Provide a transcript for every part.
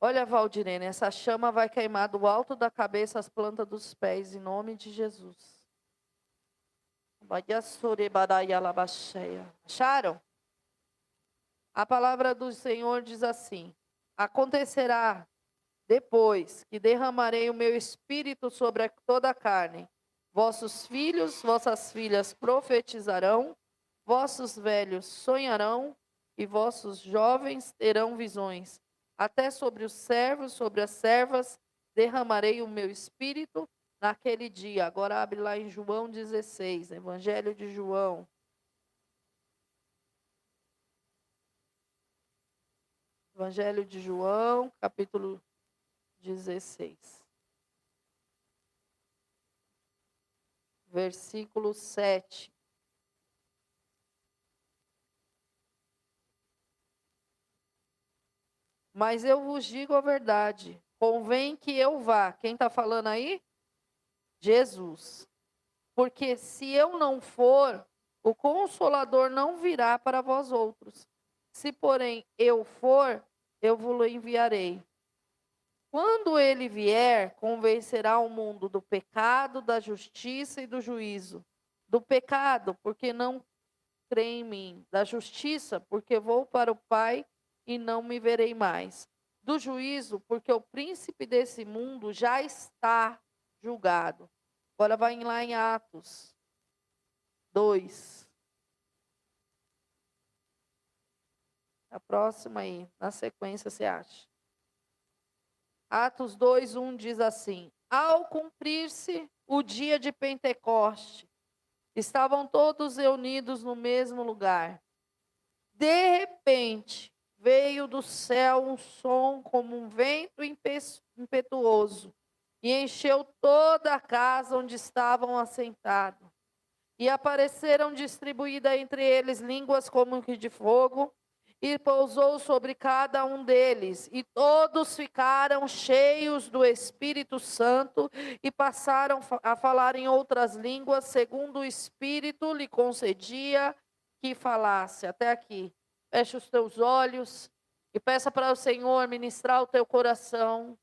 Olha, Valdirene, essa chama vai queimar do alto da cabeça às plantas dos pés, em nome de Jesus. Acharam? A palavra do Senhor diz assim: acontecerá depois que derramarei o meu espírito sobre toda a carne. Vossos filhos, vossas filhas profetizarão, vossos velhos sonharão e vossos jovens terão visões. Até sobre os servos, sobre as servas, derramarei o meu espírito naquele dia. Agora abre lá em João 16, Evangelho de João. Evangelho de João, capítulo 16. Versículo 7. Mas eu vos digo a verdade, convém que eu vá. Quem está falando aí? Jesus. Porque se eu não for, o Consolador não virá para vós outros. Se, porém, eu for, eu vos enviarei. Quando ele vier, convencerá o mundo do pecado, da justiça e do juízo. Do pecado, porque não crê em mim. Da justiça, porque vou para o Pai e não me verei mais. Do juízo, porque o príncipe desse mundo já está julgado. Agora vai lá em Atos 2. A próxima aí, na sequência você acha. Atos 2:1 diz assim: ao cumprir-se o dia de Pentecoste, estavam todos reunidos no mesmo lugar. De repente, veio do céu um som como um vento impetuoso e encheu toda a casa onde estavam assentados. E apareceram distribuídas entre eles línguas como que de fogo, e pousou sobre cada um deles. E todos ficaram cheios do Espírito Santo e passaram a falar em outras línguas, segundo o Espírito lhe concedia que falasse. Até aqui. Feche os teus olhos e peça para o Senhor ministrar o teu coração.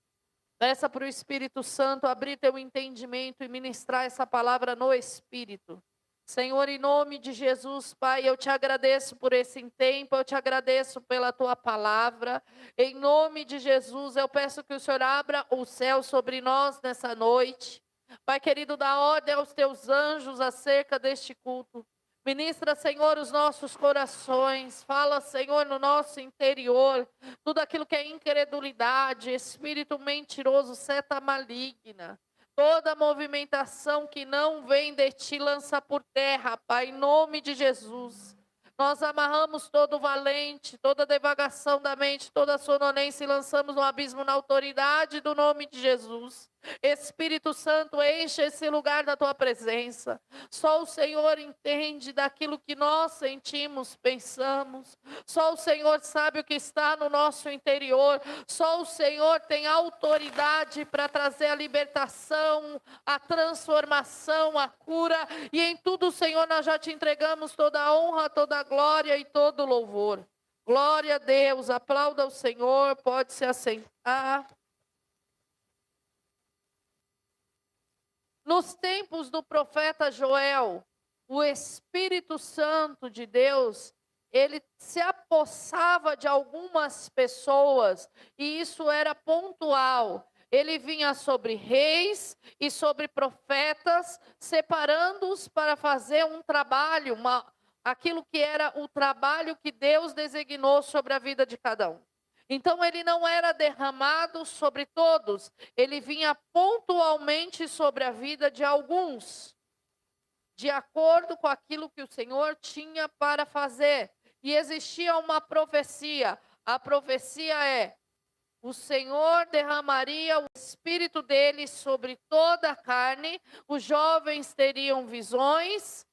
Peça para o Espírito Santo abrir teu entendimento e ministrar essa palavra no Espírito. Senhor, em nome de Jesus, Pai, eu te agradeço por esse tempo, eu te agradeço pela tua palavra. Em nome de Jesus, eu peço que o Senhor abra o céu sobre nós nessa noite. Pai querido, dá ordem aos teus anjos acerca deste culto. Ministra, Senhor, os nossos corações. Fala, Senhor, no nosso interior. Tudo aquilo que é incredulidade, espírito mentiroso, seta maligna. Toda movimentação que não vem de ti, lança por terra, Pai, em nome de Jesus. Nós amarramos todo valente, toda devagação da mente, toda sonolência e lançamos no abismo na autoridade do nome de Jesus. Espírito Santo, enche esse lugar da tua presença. Só o Senhor entende daquilo que nós sentimos, pensamos. Só o Senhor sabe o que está no nosso interior. Só o Senhor tem autoridade para trazer a libertação, a transformação, a cura. E em tudo, Senhor, nós já te entregamos toda a honra, toda a glória e todo o louvor. Glória a Deus, aplauda o Senhor, pode se assentar. Nos tempos do profeta Joel, o Espírito Santo de Deus, ele se apossava de algumas pessoas, e isso era pontual. Ele vinha sobre reis e sobre profetas, separando-os para fazer um trabalho, aquilo que era o trabalho que Deus designou sobre a vida de cada um. Então ele não era derramado sobre todos, ele vinha pontualmente sobre a vida de alguns, de acordo com aquilo que o Senhor tinha para fazer. E existia uma profecia, a profecia é: o Senhor derramaria o Espírito dele sobre toda a carne, os jovens teriam visões,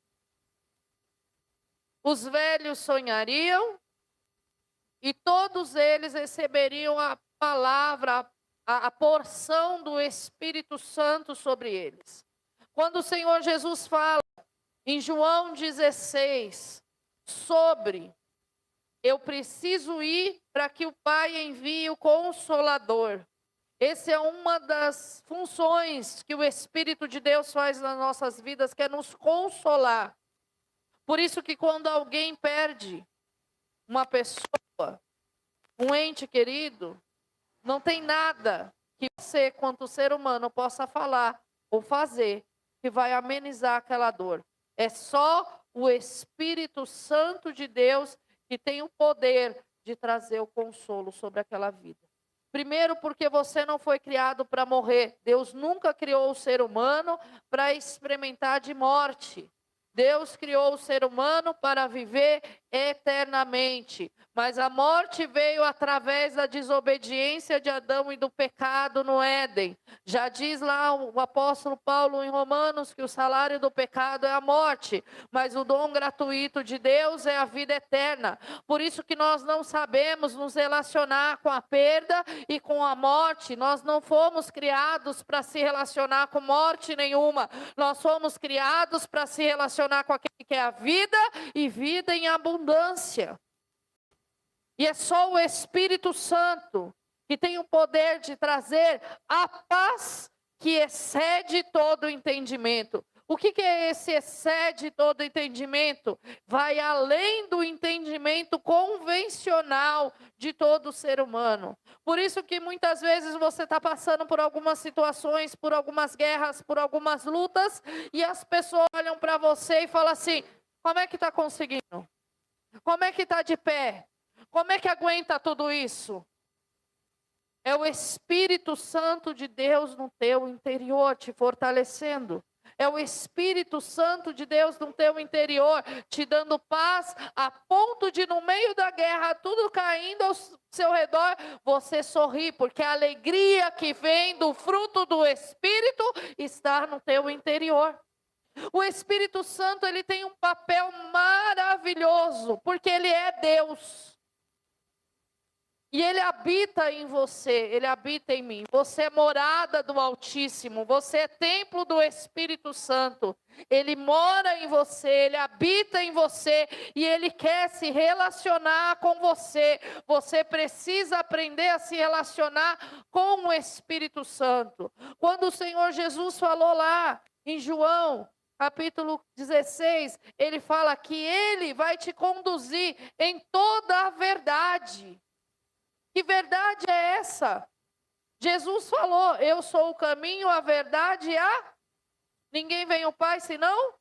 os velhos sonhariam, e todos eles receberiam a palavra, a porção do Espírito Santo sobre eles. Quando o Senhor Jesus fala em João 16 sobre eu preciso ir para que o Pai envie o Consolador. Essa é uma das funções que o Espírito de Deus faz nas nossas vidas, que é nos consolar. Por isso que quando alguém perde uma pessoa, um ente querido, não tem nada que você, quanto ser humano, possa falar ou fazer que vai amenizar aquela dor. É só o Espírito Santo de Deus que tem o poder de trazer o consolo sobre aquela vida. Primeiro, porque você não foi criado para morrer. Deus nunca criou o ser humano para experimentar de morte. Deus criou o ser humano para viver eternamente. Mas a morte veio através da desobediência de Adão e do pecado no Éden. Já diz lá o apóstolo Paulo em Romanos que o salário do pecado é a morte, mas o dom gratuito de Deus é a vida eterna. Por isso que nós não sabemos nos relacionar com a perda e com a morte. Nós não fomos criados para se relacionar com morte nenhuma. Nós fomos criados para se relacionar com aquele que é a vida e vida em abundância. E é só o Espírito Santo que tem o poder de trazer a paz que excede todo o entendimento. O que é esse excede todo o entendimento? Vai além do entendimento convencional de todo ser humano. Por isso que muitas vezes você está passando por algumas situações, por algumas guerras, por algumas lutas, e as pessoas olham para você e falam assim, como é que está conseguindo? Como é que está de pé? Como é que aguenta tudo isso? É o Espírito Santo de Deus no teu interior te fortalecendo. É o Espírito Santo de Deus no teu interior te dando paz a ponto de no meio da guerra, tudo caindo ao seu redor, você sorrir, porque a alegria que vem do fruto do Espírito está no teu interior. O Espírito Santo, ele tem um papel maravilhoso, porque ele é Deus. E ele habita em você, ele habita em mim. Você é morada do Altíssimo, você é templo do Espírito Santo. Ele mora em você, ele habita em você e ele quer se relacionar com você. Você precisa aprender a se relacionar com o Espírito Santo. Quando o Senhor Jesus falou lá em João, capítulo 16, ele fala que ele vai te conduzir em toda a verdade. Que verdade é essa? Jesus falou, eu sou o caminho, a verdade e ninguém vem ao Pai senão?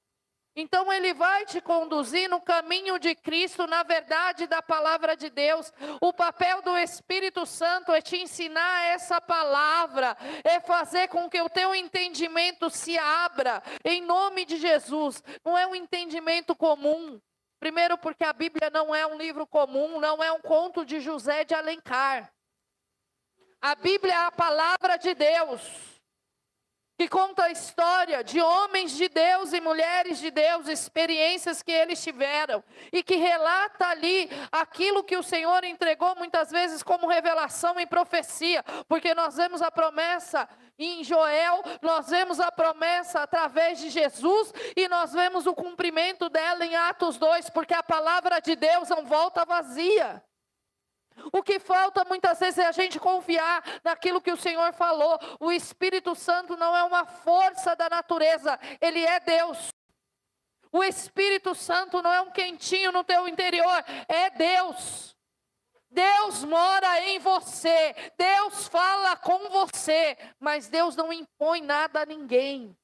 Então ele vai te conduzir no caminho de Cristo, na verdade da palavra de Deus. O papel do Espírito Santo é te ensinar essa palavra, é fazer com que o teu entendimento se abra, em nome de Jesus. Não é um entendimento comum. Primeiro porque a Bíblia não é um livro comum, não é um conto de José de Alencar. A Bíblia é a palavra de Deus, que conta a história de homens de Deus e mulheres de Deus, experiências que eles tiveram, e que relata ali aquilo que o Senhor entregou muitas vezes como revelação em profecia, porque nós vemos a promessa em Joel, nós vemos a promessa através de Jesus, e nós vemos o cumprimento dela em Atos 2, porque a palavra de Deus não volta vazia. O que falta muitas vezes é a gente confiar naquilo que o Senhor falou. O Espírito Santo não é uma força da natureza, ele é Deus. O Espírito Santo não é um quentinho no teu interior, é Deus. Deus mora em você, Deus fala com você, mas Deus não impõe nada a ninguém.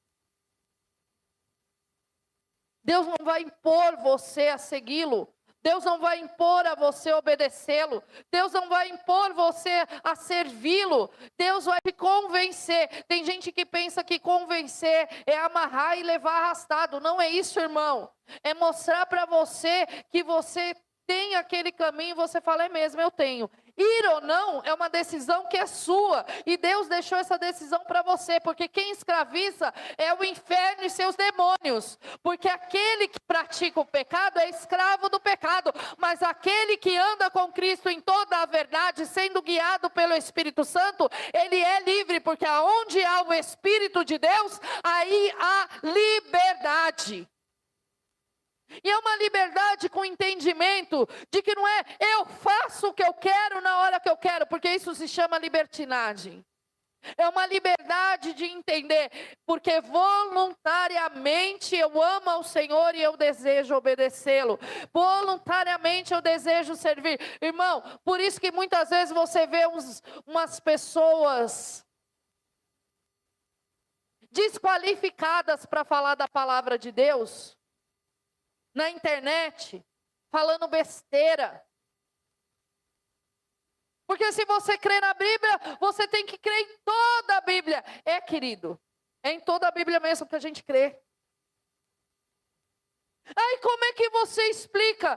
Deus não vai impor você a segui-lo. Deus não vai impor a você obedecê-lo. Deus não vai impor você a servi-lo. Deus vai te convencer. Tem gente que pensa que convencer é amarrar e levar arrastado. Não é isso, irmão. É mostrar para você que você tem aquele caminho, você fala, é mesmo, eu tenho. Ir ou não é uma decisão que é sua, e Deus deixou essa decisão para você, porque quem escraviza é o inferno e seus demônios, porque aquele que pratica o pecado é escravo do pecado, mas aquele que anda com Cristo em toda a verdade, sendo guiado pelo Espírito Santo, ele é livre, porque aonde há o Espírito de Deus, aí há liberdade. E é uma liberdade com entendimento de que não é eu faço o que eu quero na hora que eu quero, porque isso se chama libertinagem. É uma liberdade de entender, porque voluntariamente eu amo ao Senhor e eu desejo obedecê-lo. Voluntariamente eu desejo servir. Irmão, por isso que muitas vezes você vê umas pessoas desqualificadas para falar da palavra de Deus na internet, falando besteira. Porque se você crê na Bíblia, você tem que crer em toda a Bíblia. Querido, é em toda a Bíblia mesmo que a gente crê. Aí como é que você explica?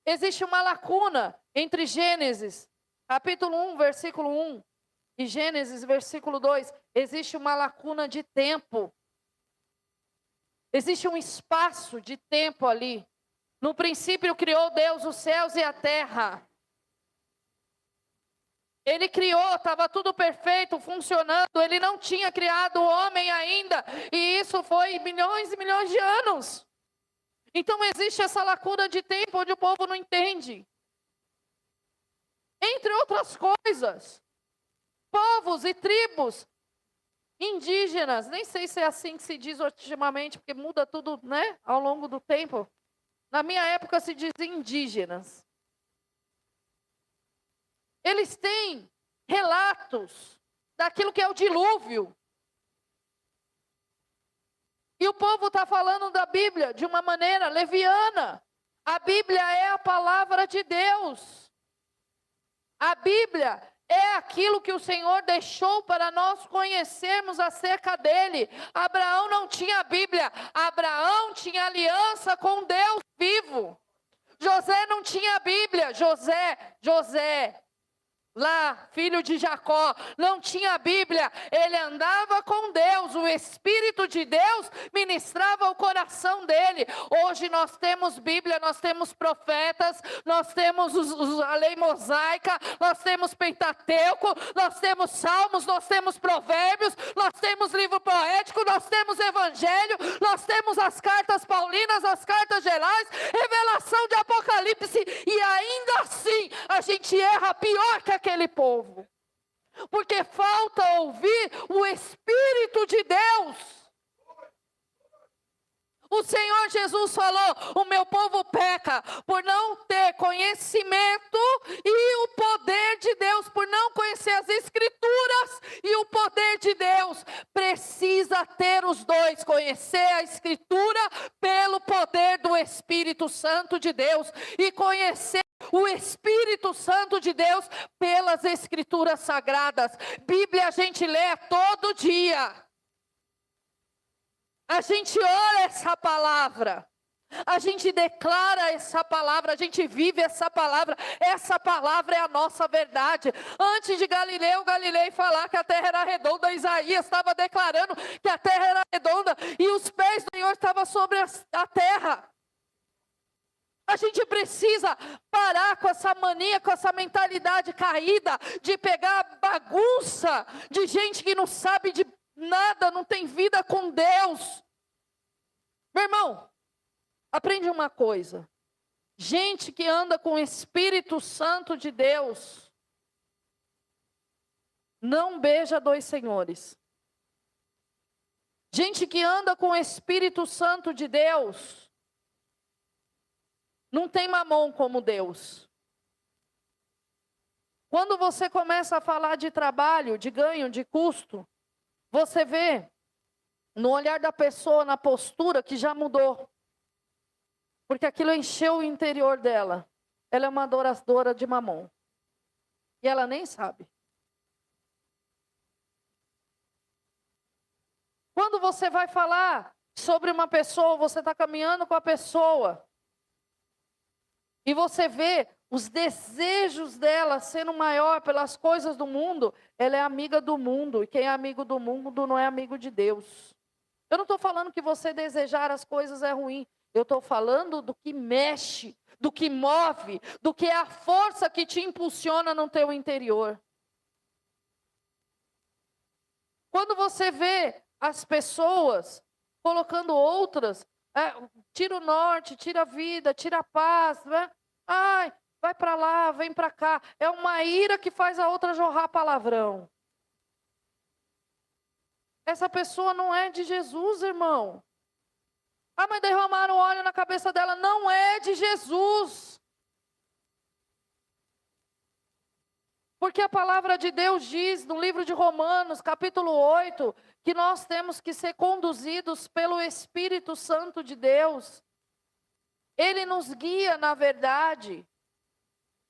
Existe uma lacuna entre Gênesis, capítulo 1, versículo 1, e Gênesis, versículo 2. Existe uma lacuna de tempo. Existe um espaço de tempo ali. No princípio criou Deus os céus e a terra. Ele criou, estava tudo perfeito, funcionando. Ele não tinha criado o homem ainda. E isso foi milhões e milhões de anos. Então existe essa lacuna de tempo onde o povo não entende. Entre outras coisas, povos e tribos indígenas, nem sei se é assim que se diz ultimamente, porque muda tudo, né, ao longo do tempo. Na minha época se dizia indígenas. Eles têm relatos daquilo que é o dilúvio. E o povo está falando da Bíblia de uma maneira leviana. A Bíblia é a palavra de Deus. A Bíblia é aquilo que o Senhor deixou para nós conhecermos acerca dele. Abraão não tinha Bíblia. Abraão tinha aliança com Deus vivo. José não tinha Bíblia. José, lá, filho de Jacó, não tinha Bíblia, ele andava com Deus, o Espírito de Deus ministrava o coração dele. Hoje nós temos Bíblia, nós temos profetas, nós temos a lei mosaica, nós temos Pentateuco, nós temos Salmos, nós temos Provérbios, nós temos livro poético, nós temos Evangelho, nós temos as cartas paulinas, as cartas gerais, revelação de Apocalipse, e ainda assim a gente erra pior que aquele povo, porque falta ouvir o Espírito de Deus. O Senhor Jesus falou: o meu povo peca por não ter conhecimento e o poder de Deus, por não conhecer as Escrituras e o poder de Deus. Precisa ter os dois, conhecer a Escritura pelo poder do Espírito Santo de Deus e conhecer o Espírito Santo de Deus pelas Escrituras Sagradas. Bíblia a gente lê todo dia. A gente ora essa palavra. A gente declara essa palavra, a gente vive essa palavra é a nossa verdade. Antes de Galilei falar que a terra era redonda, Isaías estava declarando que a terra era redonda e os pés do Senhor estavam sobre a terra. A gente precisa parar com essa mania, com essa mentalidade caída, de pegar bagunça, de gente que não sabe de nada, não tem vida com Deus. Meu irmão, aprende uma coisa. Gente que anda com o Espírito Santo de Deus, não beija dois senhores. Gente que anda com o Espírito Santo de Deus, não tem mamão como Deus. Quando você começa a falar de trabalho, de ganho, de custo, você vê no olhar da pessoa, na postura, que já mudou. Porque aquilo encheu o interior dela. Ela é uma adoradora de mamon. E ela nem sabe. Quando você vai falar sobre uma pessoa, você está caminhando com a pessoa. E você vê os desejos dela sendo maior pelas coisas do mundo, ela é amiga do mundo. E quem é amigo do mundo não é amigo de Deus. Eu não estou falando que você desejar as coisas é ruim. Eu estou falando do que mexe, do que move, do que é a força que te impulsiona no teu interior. Quando você vê as pessoas colocando outras Tira o norte, tira a vida, tira a paz. Né? Ai, vai para lá, vem para cá. É uma ira que faz a outra jorrar palavrão. Essa pessoa não é de Jesus, irmão. Mas derramaram óleo na cabeça dela. Não é de Jesus. Porque a palavra de Deus diz no livro de Romanos, capítulo 8, que nós temos que ser conduzidos pelo Espírito Santo de Deus. Ele nos guia na verdade.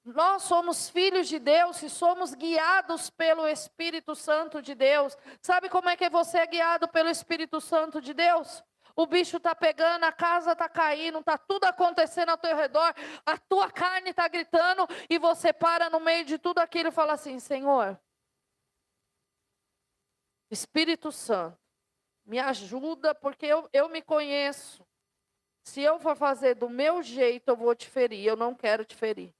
Nós somos filhos de Deus e somos guiados pelo Espírito Santo de Deus. Sabe como é que você é guiado pelo Espírito Santo de Deus? O bicho está pegando, a casa está caindo, está tudo acontecendo ao teu redor, a tua carne está gritando e você para no meio de tudo aquilo e fala assim: Senhor, Espírito Santo, me ajuda porque eu me conheço. Se eu for fazer do meu jeito, eu vou te ferir, eu não quero te ferir.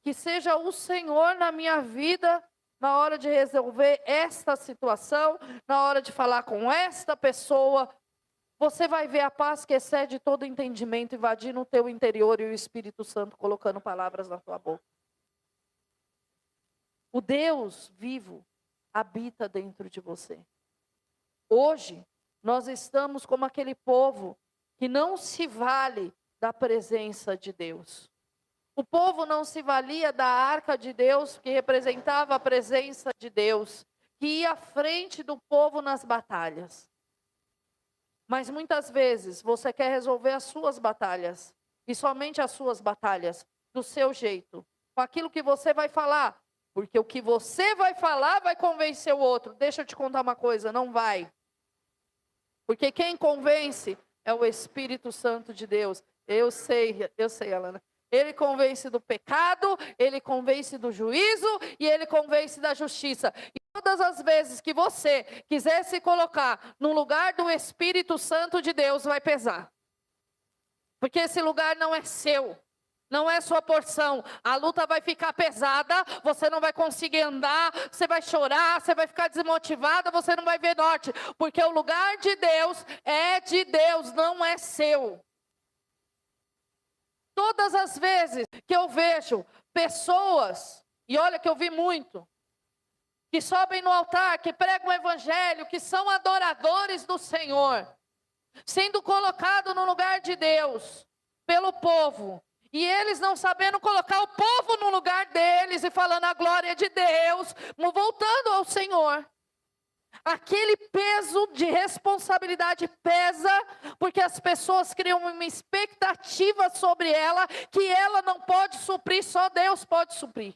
Que seja o Senhor na minha vida, na hora de resolver esta situação, na hora de falar com esta pessoa. Você vai ver a paz que excede todo entendimento invadir no teu interior e o Espírito Santo colocando palavras na tua boca. O Deus vivo habita dentro de você. Hoje, nós estamos como aquele povo que não se vale da presença de Deus. O povo não se valia da arca de Deus, que representava a presença de Deus, que ia à frente do povo nas batalhas. Mas muitas vezes você quer resolver as suas batalhas, e somente as suas batalhas, do seu jeito, com aquilo que você vai falar, porque o que você vai falar vai convencer o outro. Deixa eu te contar uma coisa, não vai. Porque quem convence é o Espírito Santo de Deus. Eu sei, Alana. Ele convence do pecado, ele convence do juízo e ele convence da justiça. E todas as vezes que você quiser se colocar no lugar do Espírito Santo de Deus, vai pesar. Porque esse lugar não é seu, não é sua porção. A luta vai ficar pesada, você não vai conseguir andar, você vai chorar, você vai ficar desmotivada, você não vai ver norte. Porque o lugar de Deus é de Deus, não é seu. Todas as vezes que eu vejo pessoas, e olha que eu vi muito, que sobem no altar, que pregam o evangelho, que são adoradores do Senhor, sendo colocado no lugar de Deus, pelo povo, e eles não sabendo colocar o povo no lugar deles, e falando a glória de Deus, voltando ao Senhor. Aquele peso de responsabilidade pesa, porque as pessoas criam uma expectativa sobre ela, que ela não pode suprir, só Deus pode suprir.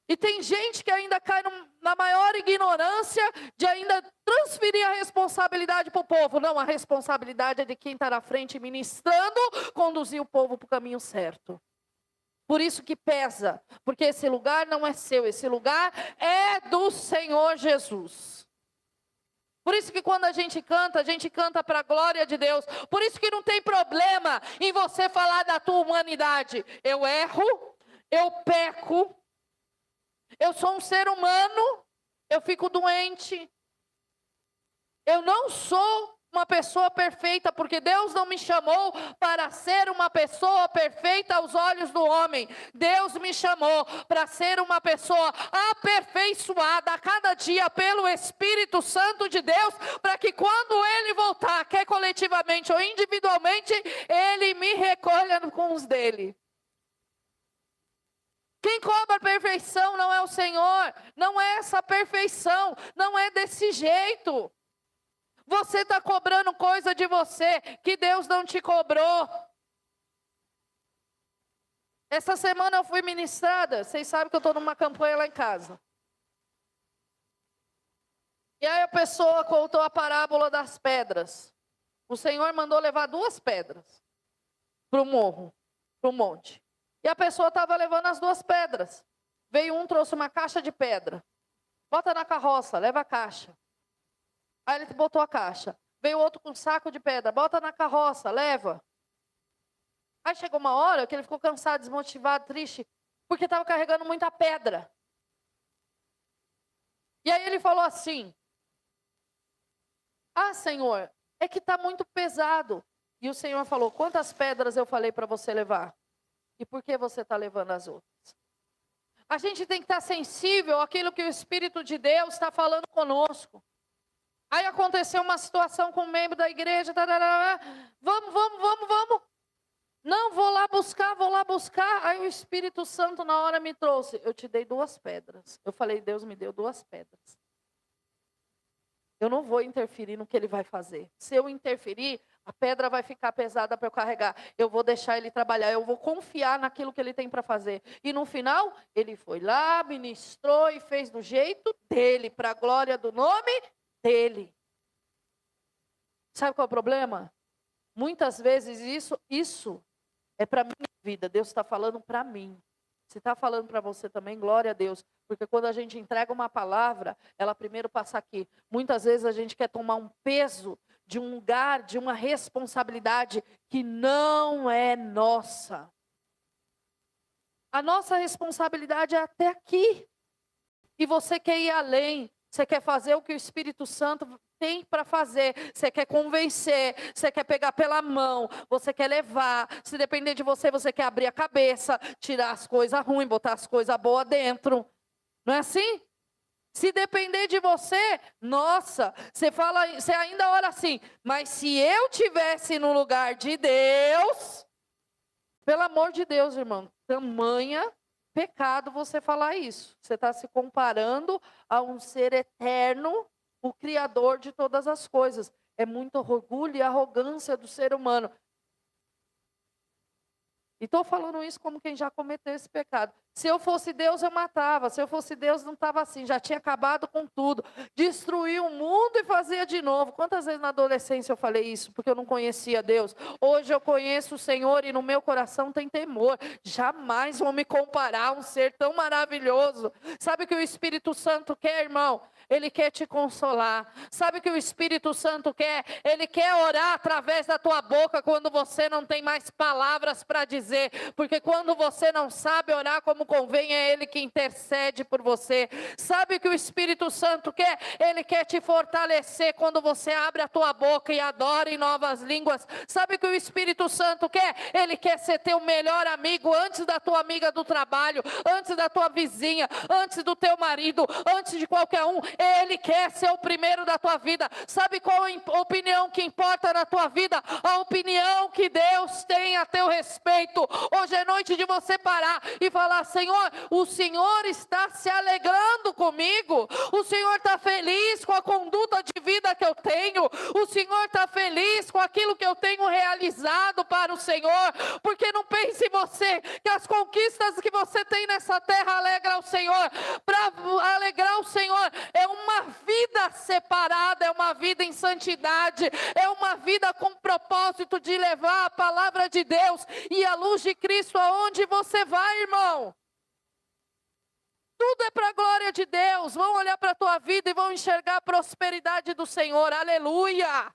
E tem gente que ainda cai na maior ignorância de ainda transferir a responsabilidade para o povo. Não, a responsabilidade é de quem está na frente ministrando, conduzir o povo para o caminho certo. Por isso que pesa, porque esse lugar não é seu, esse lugar é do Senhor Jesus. Por isso que quando a gente canta para a glória de Deus. Por isso que não tem problema em você falar da tua humanidade. Eu erro, eu peco, eu sou um ser humano, eu fico doente. Eu não sou uma pessoa perfeita, porque Deus não me chamou para ser uma pessoa perfeita aos olhos do homem. Deus me chamou para ser uma pessoa aperfeiçoada a cada dia pelo Espírito Santo de Deus, para que quando Ele voltar, quer coletivamente ou individualmente, Ele me recolha com os dele. Quem cobra a perfeição não é o Senhor, não é essa perfeição, não é desse jeito. Você está cobrando coisa de você que Deus não te cobrou. Essa semana eu fui ministrada. Vocês sabem que eu estou numa campanha lá em casa. E aí a pessoa contou a parábola das pedras. O Senhor mandou levar 2 pedras para o morro, para o monte. E a pessoa estava levando as 2 pedras. Veio um, trouxe uma caixa de pedra. Bota na carroça, leva a caixa. Aí ele botou a caixa. Veio outro com um saco de pedra. Bota na carroça, leva. Aí chegou uma hora que ele ficou cansado, desmotivado, triste, porque estava carregando muita pedra. E aí ele falou assim: Senhor, É que está muito pesado. E o Senhor falou, quantas pedras eu falei para você levar? E por que você está levando as outras? A gente tem que estar sensível àquilo que o Espírito de Deus está falando conosco. Aí aconteceu uma situação com um membro da igreja. Vamos. Não, vou lá buscar. Aí o Espírito Santo na hora me trouxe. Eu te dei 2 pedras. Eu falei, Deus me deu 2 pedras. Eu não vou interferir no que ele vai fazer. Se eu interferir, a pedra vai ficar pesada para eu carregar. Eu vou deixar ele trabalhar. Eu vou confiar naquilo que ele tem para fazer. E no final, ele foi lá, ministrou e fez do jeito dele, para a glória do nome dele. Sabe qual é o problema? Muitas vezes isso é para a minha vida. Deus está falando para mim. Se está falando para você também, glória a Deus. Porque quando a gente entrega uma palavra, ela primeiro passa aqui. Muitas vezes a gente quer tomar um peso de um lugar, de uma responsabilidade que não é nossa. A nossa responsabilidade é até aqui. E você quer ir além. Você quer fazer o que o Espírito Santo tem para fazer. Você quer convencer, você quer pegar pela mão, você quer levar. Se depender de você, você quer abrir a cabeça, tirar as coisas ruins, botar as coisas boas dentro. Não é assim? Se depender de você, nossa, você ainda ora assim, mas se eu tivesse no lugar de Deus, pelo amor de Deus, irmão, tamanha pecado você falar isso. Você está se comparando a um ser eterno, o Criador de todas as coisas. É muito orgulho e arrogância do ser humano. E estou falando isso como quem já cometeu esse pecado. Se eu fosse Deus, eu matava. Se eu fosse Deus, não estava assim. Já tinha acabado com tudo. Destruía o mundo e fazia de novo. Quantas vezes na adolescência eu falei isso? Porque eu não conhecia Deus. Hoje eu conheço o Senhor e no meu coração tem temor. Jamais vou me comparar a um ser tão maravilhoso. Sabe o que o Espírito Santo quer, irmão? Ele quer te consolar. Sabe o que o Espírito Santo quer? Ele quer orar através da tua boca quando você não tem mais palavras para dizer. Porque quando você não sabe orar como convém, é Ele que intercede por você. Sabe o que o Espírito Santo quer? Ele quer te fortalecer quando você abre a tua boca e adora em novas línguas. Sabe o que o Espírito Santo quer? Ele quer ser teu melhor amigo antes da tua amiga do trabalho, antes da tua vizinha, antes do teu marido, antes de qualquer um. Ele quer ser o primeiro da tua vida. Sabe qual a opinião que importa na tua vida? A opinião que Deus tem a teu respeito. Hoje é noite de você parar e falar, Senhor, o Senhor está se alegrando comigo. O Senhor está feliz com a conduta de vida que eu tenho. O Senhor está feliz com aquilo que eu tenho realizado para o Senhor. Porque não pense você que as conquistas que você tem nessa terra alegram o Senhor. Para alegrar o Senhor é uma vida separada, é uma vida em santidade, é uma vida com propósito de levar a palavra de Deus e a luz de Cristo aonde você vai, irmão. Tudo é para a glória de Deus. Vão olhar para a tua vida e vão enxergar a prosperidade do Senhor. Aleluia!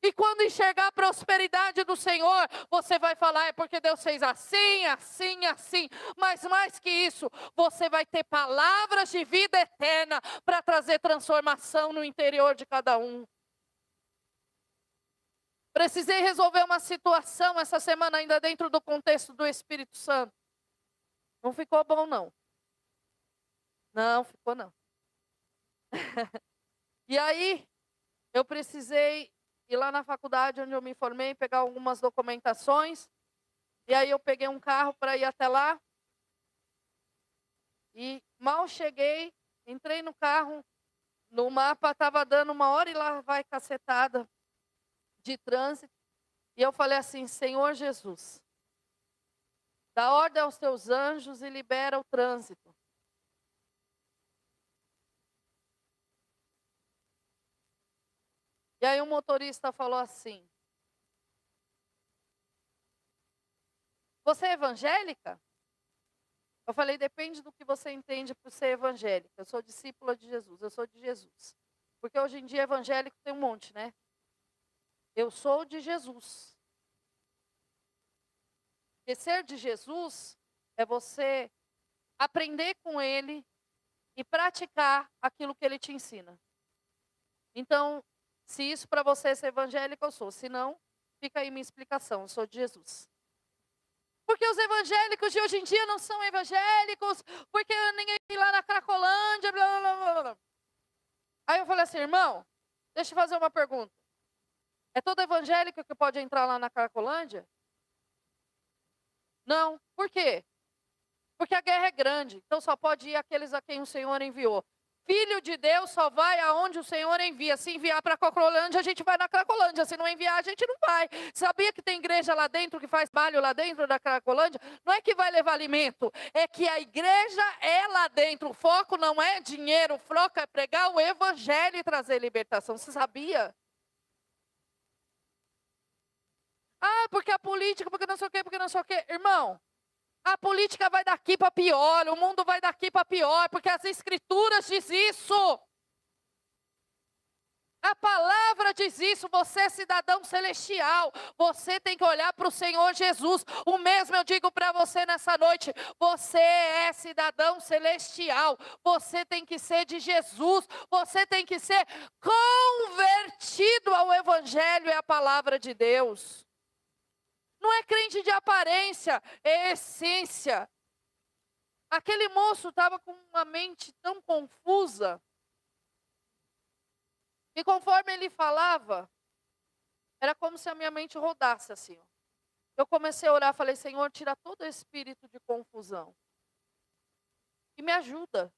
E quando enxergar a prosperidade do Senhor, você vai falar, é porque Deus fez assim, assim, assim. Mas mais que isso, você vai ter palavras de vida eterna para trazer transformação no interior de cada um. Precisei resolver uma situação essa semana ainda dentro do contexto do Espírito Santo. Não ficou bom, não. Não, ficou não. E aí, eu precisei ir lá na faculdade onde eu me formei, pegar algumas documentações. E aí eu peguei um carro para ir até lá. E mal cheguei, entrei no carro, no mapa estava dando 1h e lá vai cacetada de trânsito. E eu falei assim, Senhor Jesus, dá ordem aos teus anjos e libera o trânsito. E aí o motorista falou assim, você é evangélica? Eu falei, depende do que você entende por ser evangélica. Eu sou discípula de Jesus, eu sou de Jesus. Porque hoje em dia evangélico tem um monte, né? Eu sou de Jesus. Porque ser de Jesus é você aprender com Ele e praticar aquilo que Ele te ensina. Então, Se isso para você é ser evangélico, eu sou. Se não, fica aí minha explicação, eu sou de Jesus. Porque os evangélicos de hoje em dia não são evangélicos, porque ninguém vai lá na Cracolândia, blá, blá, blá, blá. Aí eu falei assim, irmão, deixa eu fazer uma pergunta. É todo evangélico que pode entrar lá na Cracolândia? Não. Por quê? Porque a guerra é grande, então só pode ir aqueles a quem o Senhor enviou. Filho de Deus só vai aonde o Senhor envia. Se enviar para a Cracolândia, a gente vai na Cracolândia. Se não enviar, a gente não vai. Sabia que tem igreja lá dentro que faz trabalho lá dentro da Cracolândia? Não é que vai levar alimento, é que a igreja é lá dentro. O foco não é dinheiro, o foco é pregar o evangelho e trazer libertação. Você sabia? Ah, porque a política, porque não sei o quê, porque não sei o quê. Irmão, a política vai daqui para pior, o mundo vai daqui para pior, porque as escrituras diz isso. A palavra diz isso, você é cidadão celestial, você tem que olhar para o Senhor Jesus. O mesmo eu digo para você nessa noite, você é cidadão celestial, você tem que ser de Jesus, você tem que ser convertido ao Evangelho e à palavra de Deus. Não é crente de aparência, é essência. Aquele moço estava com uma mente tão confusa. E conforme ele falava, era como se a minha mente rodasse assim. Ó. Eu comecei a orar, falei, Senhor, tira todo espírito de confusão. E me ajuda.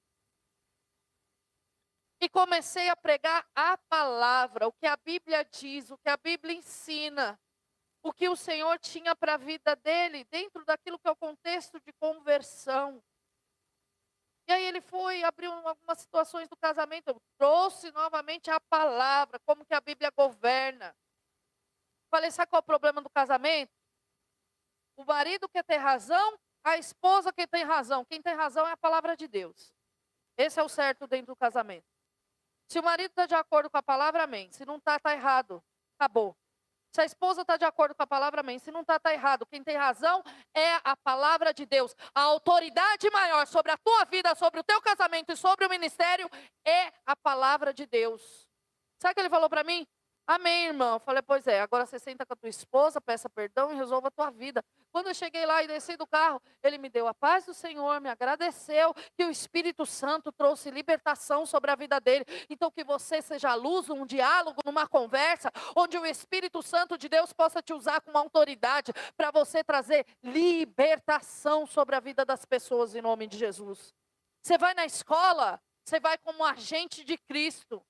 E comecei a pregar a palavra, o que a Bíblia diz, o que a Bíblia ensina. O que o Senhor tinha para a vida dele, dentro daquilo que é o contexto de conversão. E aí ele foi, abriu algumas situações do casamento, eu trouxe novamente a palavra, como que a Bíblia governa. Falei, sabe qual é o problema do casamento? O marido quer ter razão, a esposa quer ter razão. Quem tem razão é a palavra de Deus. Esse é o certo dentro do casamento. Se o marido está de acordo com a palavra, amém. Se não está, está errado. Acabou. Se a esposa está de acordo com a palavra, amém. Se não está, está errado. Quem tem razão é a palavra de Deus. A autoridade maior sobre a tua vida, sobre o teu casamento e sobre o ministério é a palavra de Deus. Sabe o que ele falou para mim? Amém, irmão. Eu falei, pois é, agora você senta com a tua esposa, peça perdão e resolva a tua vida. Quando eu cheguei lá e desci do carro, ele me deu a paz do Senhor, me agradeceu que o Espírito Santo trouxe libertação sobre a vida dele. Então que você seja a luz, um diálogo, numa conversa, onde o Espírito Santo de Deus possa te usar como autoridade para você trazer libertação sobre a vida das pessoas em nome de Jesus. Você vai na escola, você vai como agente de Cristo.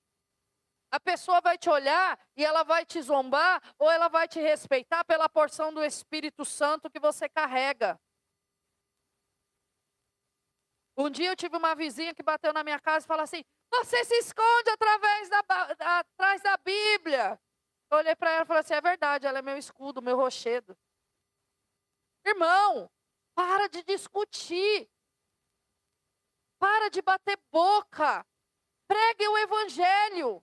A pessoa vai te olhar e ela vai te zombar ou ela vai te respeitar pela porção do Espírito Santo que você carrega. Um dia eu tive uma vizinha que bateu na minha casa e falou assim, você se esconde atrás da Bíblia. Eu olhei para ela e falei assim, é verdade, ela é meu escudo, meu rochedo. Irmão, para de discutir. Para de bater boca. Pregue o Evangelho.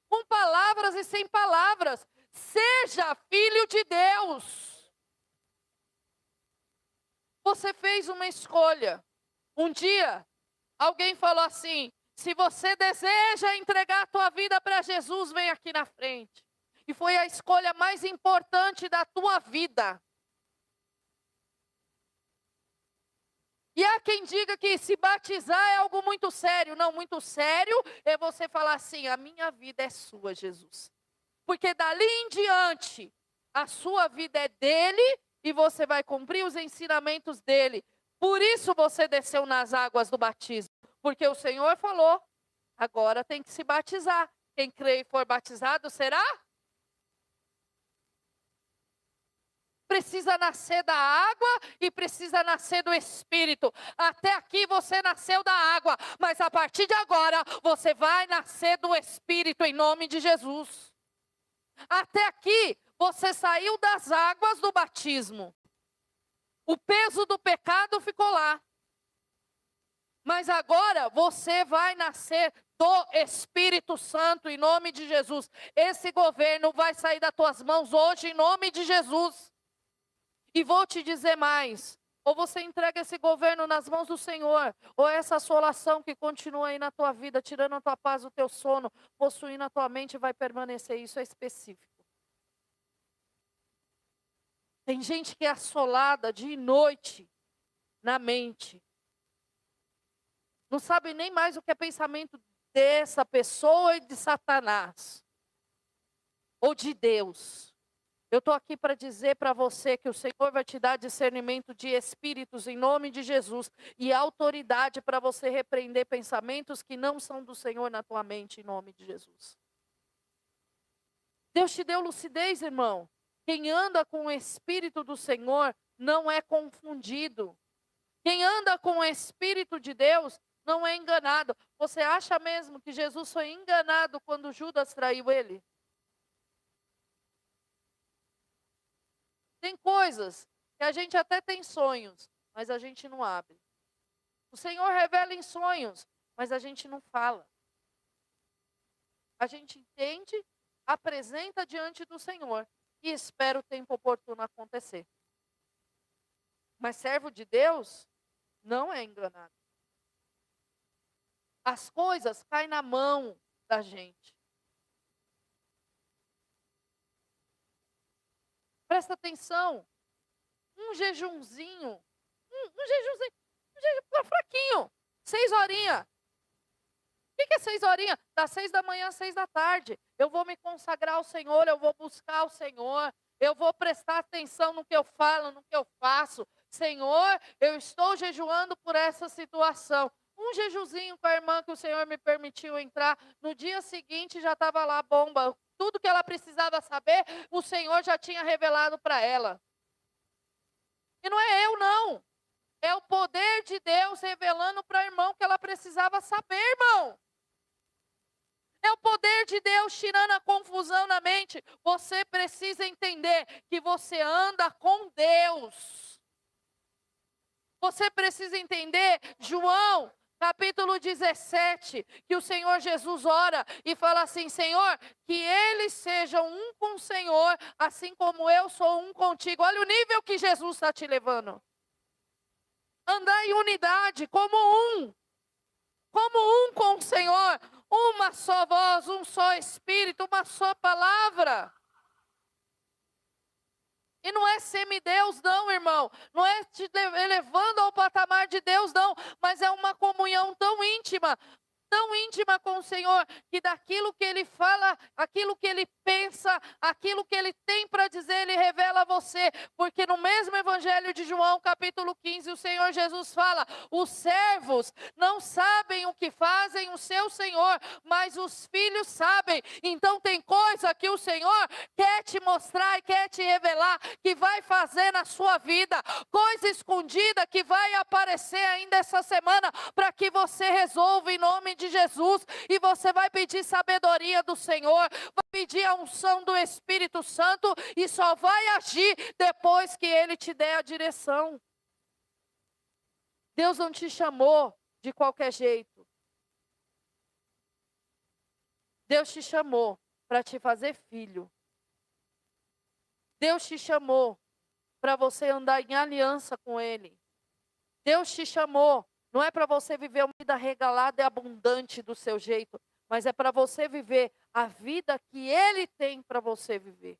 Com palavras e sem palavras. Seja filho de Deus. Você fez uma escolha. Um dia, alguém falou assim, se você deseja entregar a tua vida para Jesus, vem aqui na frente. E foi a escolha mais importante da tua vida. E há quem diga que se batizar é algo muito sério. Não, muito sério é você falar assim, a minha vida é sua, Jesus. Porque dali em diante, a sua vida é dele e você vai cumprir os ensinamentos dele. Por isso você desceu nas águas do batismo. Porque o Senhor falou, agora tem que se batizar. Quem crê e for batizado será? Precisa nascer da água e precisa nascer do Espírito. Até aqui você nasceu da água, mas a partir de agora você vai nascer do Espírito em nome de Jesus. Até aqui você saiu das águas do batismo. O peso do pecado ficou lá. Mas agora você vai nascer do Espírito Santo em nome de Jesus. Esse governo vai sair das tuas mãos hoje em nome de Jesus. E vou te dizer mais, Ou você entrega esse governo nas mãos do Senhor, ou essa assolação que continua aí na tua vida, tirando a tua paz, o teu sono, possuindo a tua mente, vai permanecer. Isso é específico. Tem gente que é assolada dia e noite na mente. Não sabe nem mais o que é pensamento dessa pessoa e de Satanás. Ou de Deus. Eu estou aqui para dizer para você que o Senhor vai te dar discernimento de espíritos em nome de Jesus. E autoridade para você repreender pensamentos que não são do Senhor na tua mente em nome de Jesus. Deus te deu lucidez, irmão. Quem anda com o Espírito do Senhor não é confundido. Quem anda com o Espírito de Deus não é enganado. Você acha mesmo que Jesus foi enganado quando Judas traiu ele? Tem coisas que a gente até tem sonhos, mas a gente não abre. O Senhor revela em sonhos, mas a gente não fala. A gente entende, apresenta diante do Senhor e espera o tempo oportuno acontecer. Mas servo de Deus não é enganado. As coisas caem na mão da gente. Presta atenção. Um jejumzinho fraquinho. 6 horinhas. O que é 6 horinhas? Das 6 da manhã às 6 da tarde. Eu vou me consagrar ao Senhor, eu vou buscar o Senhor. Eu vou prestar atenção no que eu falo, no que eu faço. Senhor, eu estou jejuando por essa situação. Um jejuzinho com a irmã que o Senhor me permitiu entrar. No dia seguinte já estava lá a bomba. Tudo que ela precisava saber, o Senhor já tinha revelado para ela. E não é eu, não. É o poder de Deus revelando para a irmã que ela precisava saber, irmão. É o poder de Deus tirando a confusão na mente. Você precisa entender que você anda com Deus. Você precisa entender, João, capítulo 17, que o Senhor Jesus ora e fala assim: Senhor, que eles sejam um com o Senhor, assim como eu sou um contigo. Olha o nível que Jesus está te levando. Andar em unidade, como um com o Senhor, uma só voz, um só Espírito, uma só palavra. E não é semideus não, irmão, não é te elevando ao patamar de Deus não, mas é uma comunhão tão íntima com o Senhor, que daquilo que Ele fala, aquilo que Ele pensa, aquilo que Ele tem para dizer, Ele revela a você. Porque no mesmo Evangelho de João, capítulo 15, o Senhor Jesus fala: os servos não sabem o que fazem o seu Senhor, mas os filhos sabem. Então tem coisa que o Senhor quer te mostrar e quer te revelar, que vai fazer na sua vida, coisa escondida que vai aparecer ainda essa semana, para que você resolva em nome de Jesus. E você vai pedir sabedoria do Senhor, vai pedir a unção do Espírito Santo, e só vai agir depois que Ele te der a direção. Deus não te chamou de qualquer jeito. Deus te chamou para te fazer filho. Deus te chamou para você andar em aliança com Ele. Deus te chamou, não é para você viver uma vida regalada e abundante do seu jeito, mas é para você viver a vida que Ele tem para você viver.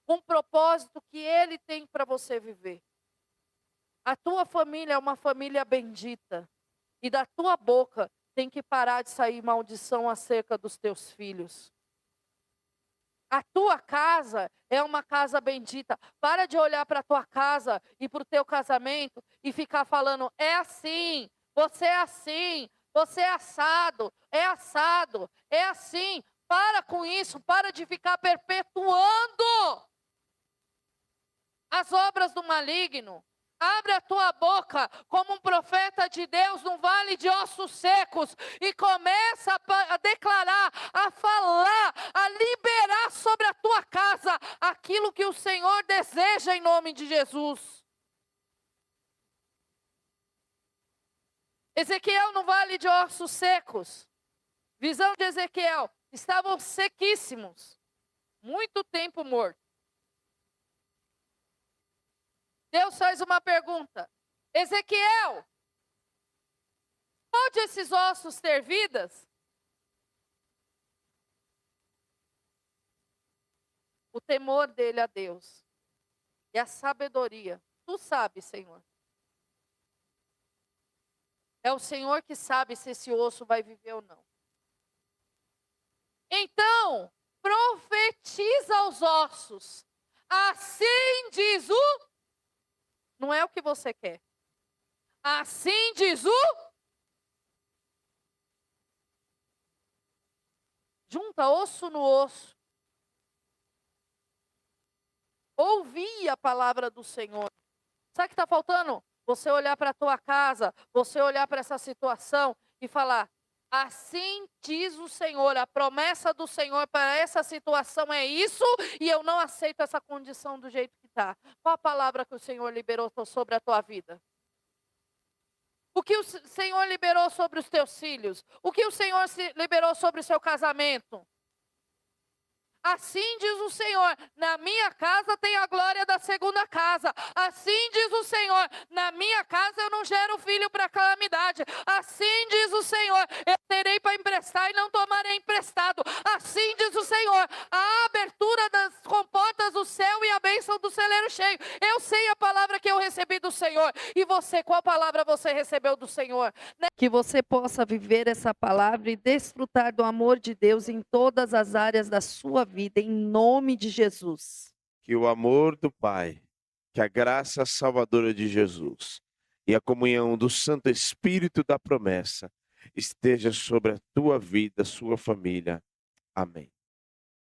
Um propósito que Ele tem para você viver. A tua família é uma família bendita. E da tua boca tem que parar de sair maldição acerca dos teus filhos. A tua casa é uma casa bendita. Para de olhar para a tua casa e para o teu casamento e ficar falando: é assim, você é assim, você é assado, é assim. Para com isso, para de ficar perpetuando as obras do maligno. Abre a tua boca como um profeta de Deus num vale de ossos secos e começa a declarar, a falar, a liberar sobre a tua casa aquilo que o Senhor deseja em nome de Jesus. Ezequiel no vale de ossos secos. Visão de Ezequiel. Estavam sequíssimos. Muito tempo morto. Deus faz uma pergunta: Ezequiel, pode esses ossos ter vidas? O temor dele a Deus e a sabedoria. Tu sabes, Senhor. É o Senhor que sabe se esse osso vai viver ou não. Então, profetiza aos ossos. Assim diz o... Não é o que você quer. Assim diz o... Junta osso no osso. Ouvi a palavra do Senhor. Sabe o que está faltando? Você olhar para a tua casa, você olhar para essa situação e falar, assim diz o Senhor, a promessa do Senhor para essa situação é isso, e eu não aceito essa condição do jeito que está. Qual a palavra que o Senhor liberou sobre a tua vida? O que o Senhor liberou sobre os teus filhos? O que o Senhor liberou sobre o seu casamento? Assim diz o Senhor, na minha casa tem a glória da segunda casa. Assim diz o Senhor, na minha casa eu não gero filho para calamidade. Assim diz o Senhor, eu terei para emprestar e não tomarei emprestado. Assim diz o Senhor, a abertura das comportas do céu e a bênção do celeiro cheio. Eu sei a palavra que eu recebi do Senhor. E você, qual palavra você recebeu do Senhor? Que você possa viver essa palavra e desfrutar do amor de Deus em todas as áreas da sua vida, em nome de Jesus. Que o amor do Pai, que a graça salvadora de Jesus e a comunhão do Santo Espírito da promessa esteja sobre a tua vida, sua família. Amém.